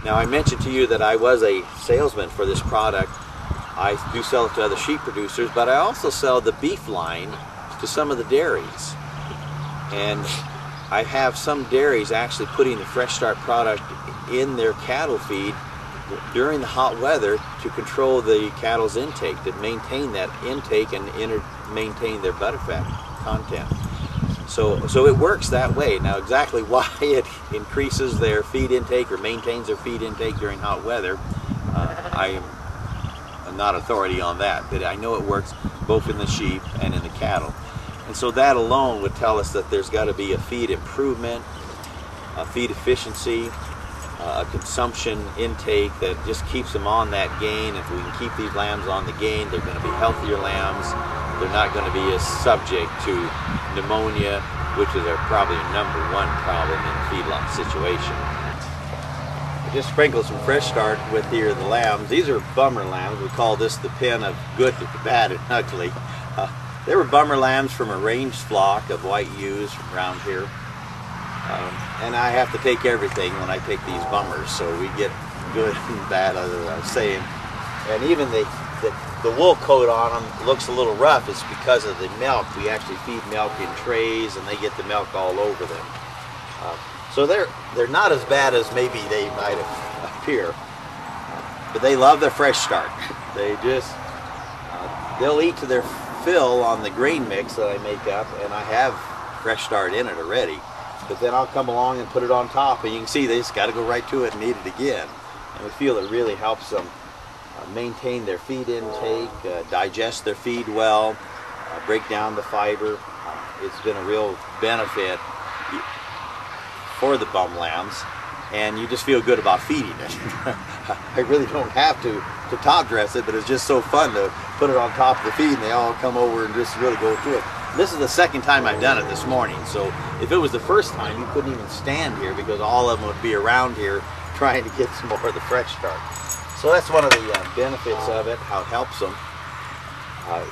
Now, I mentioned to you that I was a salesman for this product. I do sell it to other sheep producers, but I also sell the beef line to some of the dairies. And I have some dairies actually putting the Fresh Start product in their cattle feed during the hot weather to control the cattle's intake, to maintain that intake and maintain their butterfat content. So it works that way. Now, exactly why it increases their feed intake or maintains their feed intake during hot weather, I am not authority on that, but I know it works both in the sheep and in the cattle. And so that alone would tell us that there's got to be a feed improvement, a feed efficiency, a consumption intake that just keeps them on that gain. If we can keep these lambs on the gain, they're going to be healthier lambs. They're not going to be as subject to pneumonia, which is probably a #1 problem in a feedlot situation. I just sprinkled some Fresh Start with here the lambs. These are bummer lambs. We call this the pen of good, bad, and ugly. They were bummer lambs from a range flock of white ewes from around here. And I have to take everything when I take these bummers, so we get good and bad, as I was saying. And even the wool coat on them looks a little rough. It's because of the milk. We actually feed milk in trays, and they get the milk all over them. So they're not as bad as maybe they might appear. But they love their Fresh Start. They just they'll eat to their fill on the grain mix that I make up, and I have Fresh Start in it already. But then I'll come along and put it on top, and you can see they just got to go right to it and eat it again. And we feel it really helps them maintain their feed intake, digest their feed well, break down the fiber. It's been a real benefit for the bum lambs, and you just feel good about feeding it. I really don't have to top dress it, but it's just so fun to put it on top of the feed, and they all come over and just really go through it. This is the second time I've done it this morning, so if it was the first time, you couldn't even stand here because all of them would be around here trying to get some more of the Fresh Start. So that's one of the benefits of it, how it helps them.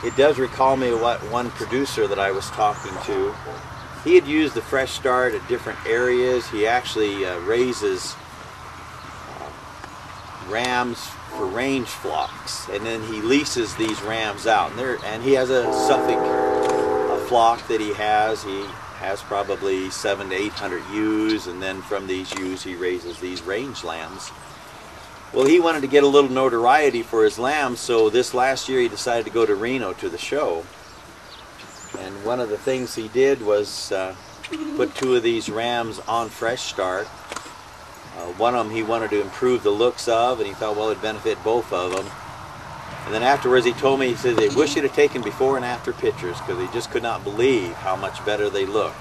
It does recall me what one producer that I was talking to, he had used the Fresh Start at different areas. He actually raises rams for range flocks, and then he leases these rams out. And he has a Suffolk flock that he has. He has probably 700 to 800 ewes, and then from these ewes he raises these range lambs. Well, he wanted to get a little notoriety for his lambs, so this last year he decided to go to Reno to the show. And one of the things he did was put 2 of these rams on Fresh Start. One of them he wanted to improve the looks of, and he thought, well, it'd benefit both of them. And then afterwards he told me, he said, they wish he'd have taken before and after pictures because they just could not believe how much better they looked.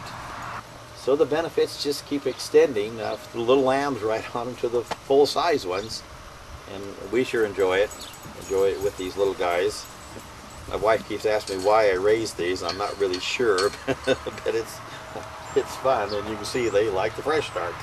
So the benefits just keep extending, the little lambs right on them to the full-size ones. And we sure enjoy it with these little guys. My wife keeps asking me why I raise these. I'm not really sure, but it's fun, and you can see they like the Fresh Start.